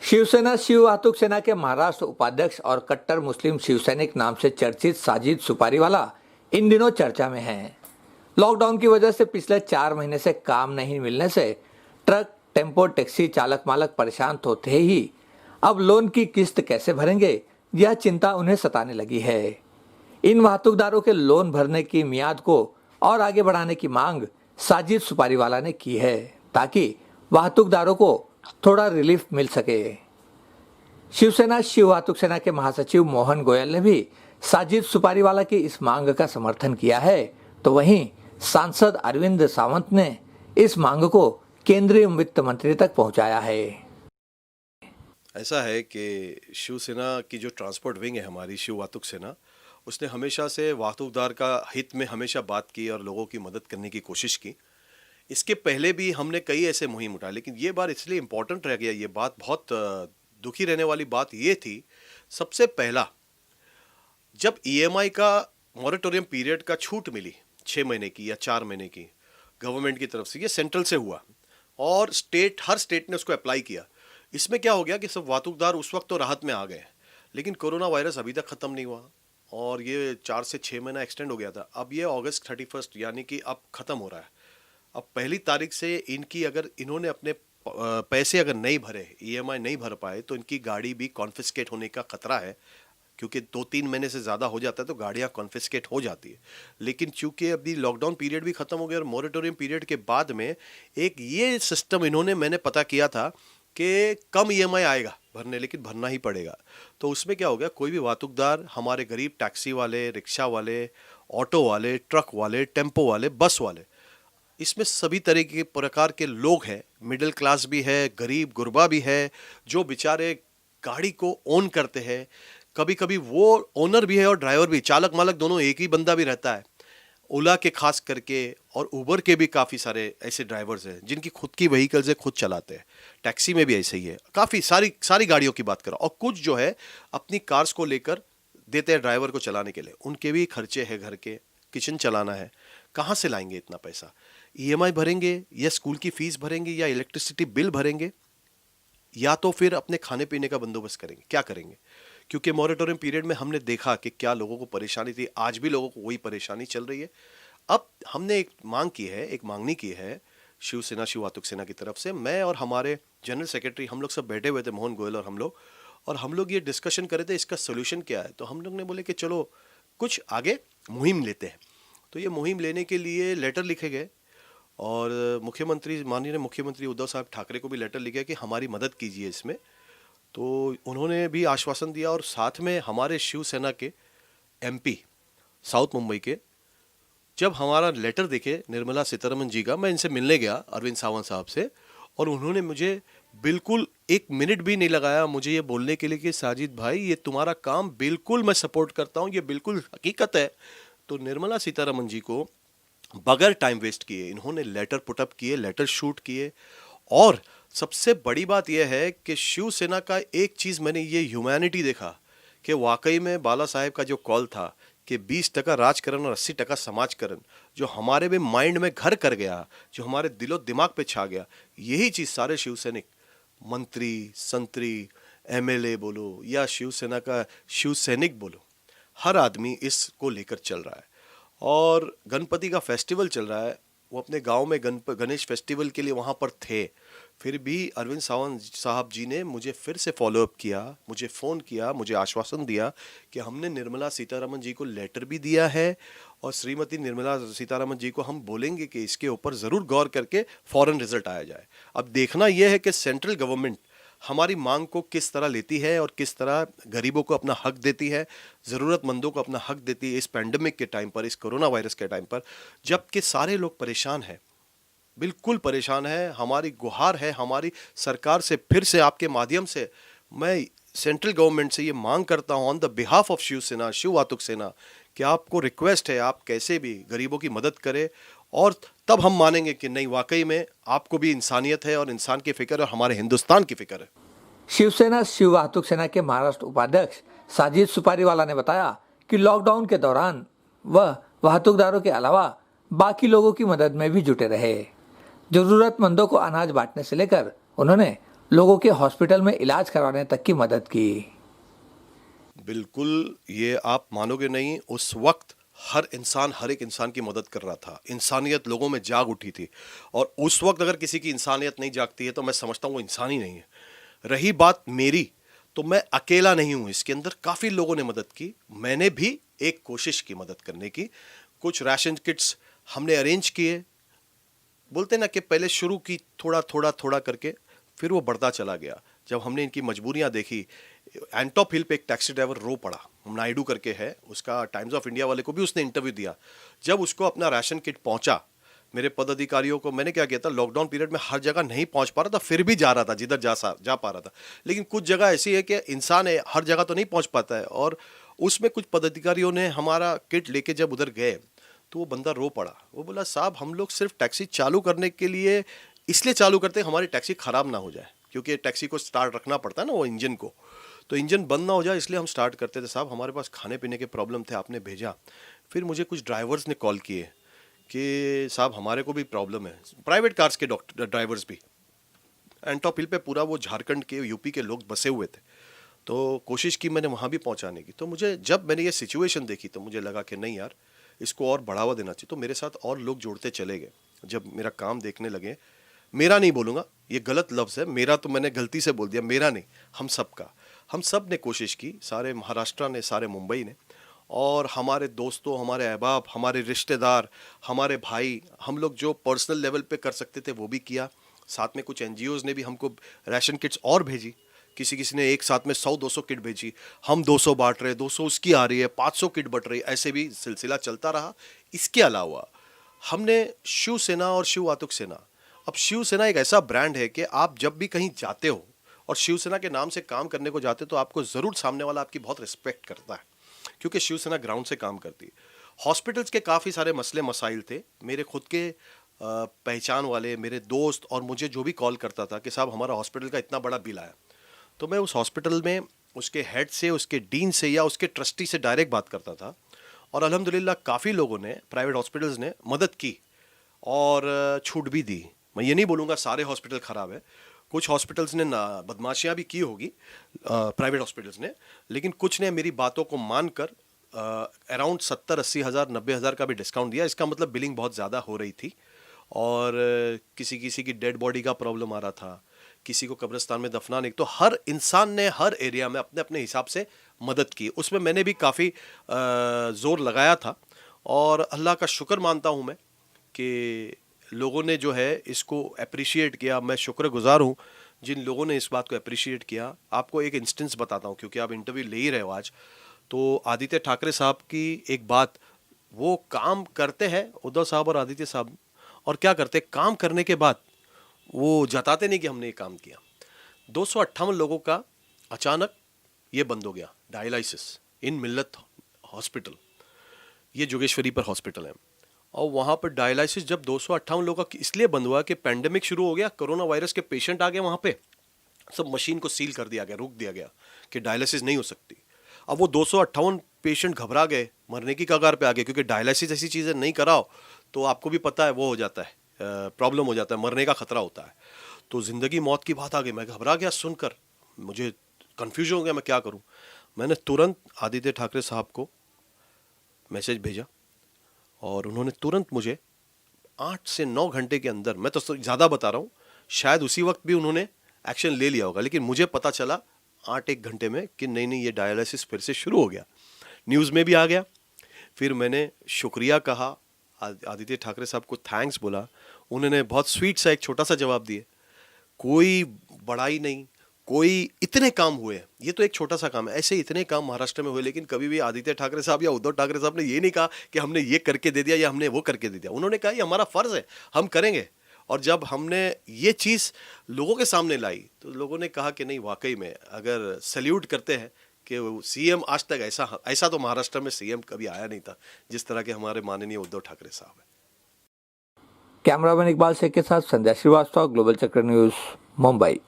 शिवसेना शिव वाहतुक सेना के महाराष्ट्र उपाध्यक्ष और कट्टर मुस्लिम शिवसैनिक नाम से चर्चित साजिद सुपारीवाला इन दिनों चर्चा में हैं। लॉकडाउन की वजह से पिछले 4 महीने से काम नहीं मिलने से ट्रक, टेम्पो, टैक्सी चालक मालक परेशान होते ही अब लोन की किस्त कैसे भरेंगे, यह चिंता उन्हें सताने लगी है। इन वाहतुकदारों के लोन भरने की मियाद को और आगे बढ़ाने की मांग साजिद सुपारीवाला ने की है ताकि वाहतुकदारों को थोड़ा रिलीफ मिल सके। शिवसेना शिव वाहतुक सेना के महासचिव मोहन गोयल ने भी साजिद सुपारीवाला की इस मांग का समर्थन किया है, तो वहीं सांसद अरविंद सावंत ने इस मांग को केंद्रीय वित्त मंत्री तक पहुंचाया है। ऐसा है कि शिवसेना की जो ट्रांसपोर्ट विंग है हमारी शिव वाहतुक सेना, उसने हमेशा से वाहतुकदार का हित में हमेशा बात की और लोगों की मदद करने की कोशिश की। इसके पहले भी हमने कई ऐसे मुहिम उठाए, लेकिन ये बार इसलिए इम्पोर्टेंट रह गया। ये बात बहुत दुखी रहने वाली बात ये थी, सबसे पहला जब ईएमआई का मॉरेटोरियम पीरियड का छूट मिली 6 महीने की या 4 महीने की गवर्नमेंट की तरफ से, ये सेंट्रल से हुआ और हर स्टेट ने उसको अप्लाई किया। इसमें क्या हो गया कि सब वाहतुकदार उस वक्त तो राहत में आ गए, लेकिन कोरोना वायरस अभी तक ख़त्म नहीं हुआ और ये 4 से 6 महीना एक्सटेंड हो गया था। अब ये अगस्त 31 यानी कि अब ख़त्म हो रहा है। अब 1 तारीख से इनकी अगर इन्होंने अपने पैसे अगर नहीं भरे, ईएमआई नहीं भर पाए, तो इनकी गाड़ी भी कॉन्फिस्केट होने का खतरा है, क्योंकि 2-3 महीने से ज़्यादा हो जाता है तो गाड़ियाँ कॉन्फिस्केट हो जाती है। लेकिन चूंकि अभी लॉकडाउन पीरियड भी ख़त्म हो गया और मॉरेटोरियम पीरियड के बाद में एक ये सिस्टम मैंने पता किया था कि कम ईएमआई आएगा भरने, लेकिन भरना ही पड़ेगा। तो उसमें क्या हो गया, कोई भी वाहतुकदार, हमारे गरीब टैक्सी वाले, रिक्शा वाले, ऑटो वाले, ट्रक वाले, टेम्पो वाले, बस वाले, इसमें सभी तरह के प्रकार के लोग हैं। मिडिल क्लास भी है, गरीब गुरबा भी है, जो बेचारे गाड़ी को ओन करते हैं। कभी कभी वो ओनर भी है और ड्राइवर भी, चालक मालक दोनों एक ही बंदा भी रहता है। ओला के खास करके और उबर के भी काफ़ी सारे ऐसे ड्राइवर्स हैं जिनकी खुद की व्हीकल्स है, खुद चलाते हैं। टैक्सी में भी ऐसे ही है, काफ़ी सारी गाड़ियों की बात करो। और कुछ जो है अपनी कार्स को लेकर देते हैं ड्राइवर को चलाने के लिए, उनके भी खर्चे हैं, घर के किचन चलाना है, कहाँ से लाएंगे इतना पैसा? ईएमआई भरेंगे या स्कूल की फीस भरेंगे या इलेक्ट्रिसिटी बिल भरेंगे या तो फिर अपने खाने पीने का बंदोबस्त करेंगे, क्या करेंगे? क्योंकि मॉरेटोरियम पीरियड में हमने देखा कि क्या लोगों को परेशानी थी, आज भी लोगों को वही परेशानी चल रही है। अब हमने एक मांगनी की है शिवसेना शिव वाहतुक सेना की तरफ से। मैं और हमारे जनरल सेक्रेटरी, हम लोग सब बैठे हुए थे, मोहन गोयल और हम लोग ये डिस्कशन कर रहे थे इसका सोल्यूशन क्या है। तो हम लोग ने बोले कि चलो कुछ आगे मुहिम लेते हैं। तो ये मुहिम लेने के लिए लेटर लिखे गए और माननीय मुख्यमंत्री उद्धव साहब ठाकरे को भी लेटर लिखे कि हमारी मदद कीजिए इसमें। तो उन्होंने भी आश्वासन दिया और साथ में हमारे शिवसेना के एमपी साउथ मुंबई के, जब हमारा लेटर देखे निर्मला सीतारमन जी का, मैं इनसे मिलने गया अरविंद सावंत साहब से, और उन्होंने मुझे बिल्कुल 1 मिनट भी नहीं लगाया मुझे ये बोलने के लिए कि साजिद भाई, ये तुम्हारा काम बिल्कुल मैं सपोर्ट करता हूँ, ये बिल्कुल हकीकत है। तो निर्मला सीतारमन जी को बगैर टाइम वेस्ट किए इन्होंने लेटर पुटअप किए, लेटर शूट किए। और सबसे बड़ी बात यह है कि शिवसेना का एक चीज़ मैंने ये ह्यूमैनिटी देखा कि वाकई में बाला साहेब का जो कॉल था कि 20% राजकरण और 80% समाजकरण, जो हमारे भी माइंड में घर कर गया, जो हमारे दिलो दिमाग पे छा गया, यही चीज़ सारे शिवसैनिक, मंत्री, संतरी, एमएलए बोलो या शिवसेना का शिवसैनिक बोलो, हर आदमी इसको लेकर चल रहा है। और गणपति का फेस्टिवल चल रहा है, वो अपने गांव में गणेश फेस्टिवल के लिए वहाँ पर थे, फिर भी अरविंद सावंत साहब जी ने मुझे फिर से फॉलोअप किया, मुझे फ़ोन किया, मुझे आश्वासन दिया कि हमने निर्मला सीतारमन जी को लेटर भी दिया है और श्रीमती निर्मला सीतारमन जी को हम बोलेंगे कि इसके ऊपर ज़रूर गौर करके फ़ौरन रिजल्ट आया जाए। अब देखना यह है कि सेंट्रल गवर्नमेंट हमारी मांग को किस तरह लेती है और किस तरह गरीबों को अपना हक देती है, ज़रूरतमंदों को अपना हक देती है इस पैंडमिक के टाइम पर, इस कोरोना वायरस के टाइम पर, जबकि सारे लोग परेशान हैं, बिल्कुल परेशान है। हमारी गुहार है हमारी सरकार से, फिर से आपके माध्यम से मैं सेंट्रल गवर्नमेंट से ये मांग करता हूँ on the behalf of Shiv Sena Shiv Vahatuk Sena कि आपको रिक्वेस्ट है, आप कैसे भी गरीबों की मदद करें और तब हम मानेंगे कि नहीं, वाकई में आपको भी इंसानियत है और इंसान की फिक्र और हमारे हिंदुस्तान की फिक्र है। शिवसेना शिव वाहतुक सेना के महाराष्ट्र उपाध्यक्ष साजिद सुपारीवाला ने बताया कि लॉकडाउन के दौरान वह वाहतुकदारों के अलावा बाकी लोगों की मदद में भी जुटे रहे। जरूरतमंदों को अनाज बांटने से लेकर उन्होंने लोगों के हॉस्पिटल में इलाज करवाने तक की मदद की। बिल्कुल, ये आप मानोगे नहीं, उस वक्त हर एक इंसान की मदद कर रहा था। इंसानियत लोगों में जाग उठी थी और उस वक्त अगर किसी की इंसानियत नहीं जागती है तो मैं समझता हूँ वो इंसान ही नहीं है। रही बात मेरी, तो मैं अकेला नहीं हूँ इसके अंदर, काफ़ी लोगों ने मदद की। मैंने भी एक कोशिश की मदद करने की। कुछ राशन किट्स हमने अरेंज किए। बोलते ना कि पहले शुरू की थोड़ा थोड़ा थोड़ा करके, फिर वो बढ़ता चला गया। जब हमने इनकी मजबूरियां देखी, एंटॉप हिल पे एक टैक्सी ड्राइवर रो पड़ा, नायडू करके है, उसका टाइम्स ऑफ इंडिया वाले को भी उसने इंटरव्यू दिया। जब उसको अपना राशन किट पहुंचा, मेरे पदाधिकारियों को मैंने क्या किया था, लॉकडाउन पीरियड में हर जगह नहीं पहुंच पा रहा था, फिर भी जा रहा था जिधर जा पा रहा था। लेकिन कुछ जगह ऐसी है कि इंसान है, हर जगह तो नहीं पहुंच पाता है, और उसमें कुछ पदाधिकारियों ने हमारा किट लेके जब उधर गए तो वो बंदा रो पड़ा। वो बोला, साहब हम लोग सिर्फ टैक्सी चालू करने के लिए इसलिए चालू करते हैं हमारी टैक्सी खराब ना हो जाए, क्योंकि टैक्सी को स्टार्ट रखना पड़ता है ना, वो इंजन को, तो इंजन बंद ना हो जाए इसलिए हम स्टार्ट करते थे। साहब हमारे पास खाने पीने के प्रॉब्लम थे, आपने भेजा। फिर मुझे कुछ ड्राइवर्स ने कॉल किए कि साहब हमारे को भी प्रॉब्लम है, प्राइवेट कार्स के ड्राइवर्स भी। एंटॉप हिल पे पूरा वो झारखंड के, यूपी के लोग बसे हुए थे, तो कोशिश की मैंने वहाँ भी पहुँचाने की। तो मुझे जब मैंने ये सिचुएशन देखी तो मुझे लगा कि नहीं यार, इसको और बढ़ावा देना चाहिए। तो मेरे साथ और लोग जुड़ते चले गए। जब मेरा काम देखने लगे, मेरा नहीं बोलूँगा, ये गलत लफ्ज़ है, मेरा तो मैंने गलती से बोल दिया, मेरा नहीं, हम सब का। हम सब ने कोशिश की, सारे महाराष्ट्र ने, सारे मुंबई ने, और हमारे दोस्तों, हमारे अहबाब, हमारे रिश्तेदार, हमारे भाई, हम लोग जो पर्सनल लेवल पे कर सकते थे वो भी किया। साथ में कुछ एनजीओज़ ने भी हमको राशन किट्स और भेजी। किसी किसी ने एक साथ में 100-200 किट भेजी। हम 200 बांट रहे, 200 उसकी आ रही है, 500 किट बट रही है, ऐसे भी सिलसिला चलता रहा। इसके अलावा हमने शिवसेना और शिव वातुक सेना, अब शिवसेना एक ऐसा ब्रांड है कि आप जब भी कहीं जाते हो और शिवसेना के नाम से काम करने को जाते हो तो आपको ज़रूर सामने वाला आपकी बहुत रिस्पेक्ट करता है, क्योंकि शिवसेना ग्राउंड से काम करती है। हॉस्पिटल्स के काफ़ी सारे मसले मसाइल थे। मेरे खुद के पहचान वाले मेरे दोस्त और मुझे जो भी कॉल करता था कि साहब हमारा हॉस्पिटल का इतना बड़ा बिल आया, तो मैं उस हॉस्पिटल में उसके हेड से, उसके डीन से या उसके ट्रस्टी से डायरेक्ट बात करता था। और अल्हम्दुलिल्लाह काफ़ी लोगों ने, प्राइवेट हॉस्पिटल्स ने मदद की और छूट भी दी। मैं ये नहीं बोलूँगा सारे हॉस्पिटल ख़राब है, कुछ हॉस्पिटल्स ने ना बदमाशियाँ भी की होगी, प्राइवेट हॉस्पिटल्स ने, लेकिन कुछ ने मेरी बातों को मानकर अराउंड 70-80 हज़ार 90 हज़ार का भी डिस्काउंट दिया। इसका मतलब बिलिंग बहुत ज़्यादा हो रही थी और किसी किसी की डेड बॉडी का प्रॉब्लम आ रहा था, किसी को कब्रिस्तान में दफनाने, तो हर इंसान ने हर एरिया में अपने अपने हिसाब से मदद की। उसमें मैंने भी काफ़ी ज़ोर लगाया था और अल्लाह का शुक्र मानता हूँ मैं कि लोगों ने जो है इसको अप्रिशिएट किया। मैं शुक्रगुजार हूँ जिन लोगों ने इस बात को अप्रिशिएट किया। आपको एक इंस्टेंस बताता हूँ, क्योंकि आप इंटरव्यू ले ही रहे हो आज। तो आदित्य ठाकरे साहब की एक बात, वो काम करते हैं, उद्धव साहब और आदित्य साहब, और क्या करते, काम करने के बाद वो जताते नहीं कि हमने ये काम किया। 258 लोगों का अचानक ये बंद हो गया, डायलिसिस इन मिल्लत हॉस्पिटल, ये जोगेश्वरी पर हॉस्पिटल है, और वहाँ पर डायलिसिस जब 258 लोगों का इसलिए बंद हुआ कि पैंडेमिक शुरू हो गया, कोरोना वायरस के पेशेंट आ गए वहाँ पे, सब मशीन को सील कर दिया गया, रोक दिया गया कि डायलिसिस नहीं हो सकती। अब वो 258 पेशेंट घबरा गए, मरने की कगार पे आ गए, क्योंकि डायलिसिस ऐसी चीज़ें नहीं कराओ तो आपको भी पता है वो हो जाता है, प्रॉब्लम हो जाता है, मरने का खतरा होता है। तो ज़िंदगी मौत की बात आ गई। मैं घबरा गया सुनकर, मुझे कन्फ्यूजन हो गया मैं क्या करूं। मैंने तुरंत आदित्य ठाकरे साहब को मैसेज भेजा और उन्होंने तुरंत मुझे 8 से 9 घंटे के अंदर, मैं तो ज़्यादा बता रहा हूँ, शायद उसी वक्त भी उन्होंने एक्शन ले लिया होगा, लेकिन मुझे पता चला 8-1 घंटे में कि नहीं ये डायलिसिस फिर से शुरू हो गया, न्यूज़ में भी आ गया। फिर मैंने शुक्रिया कहा, आदित्य ठाकरे साहब को थैंक्स बोला। उन्होंने बहुत स्वीट सा एक छोटा सा जवाब दिए, कोई बड़ाई नहीं, कोई इतने काम हुए, ये तो एक छोटा सा काम है, ऐसे इतने काम महाराष्ट्र में हुए, लेकिन कभी भी आदित्य ठाकरे साहब या उद्धव ठाकरे साहब ने ये नहीं कहा कि हमने ये करके दे दिया या हमने वो करके दे दिया। उन्होंने कहा ये हमारा फ़र्ज़ है, हम करेंगे। और जब हमने ये चीज़ लोगों के सामने लाई तो लोगों ने कहा कि नहीं वाकई में, अगर सल्यूट करते हैं कि सीएम आज तक ऐसा तो महाराष्ट्र में सीएम कभी आया नहीं था जिस तरह के हमारे माननीय उद्धव ठाकरे साहब हैं। कैमरामैन इकबाल शेख के साथ संध्या श्रीवास्तव, ग्लोबल चक्र न्यूज़, मुंबई।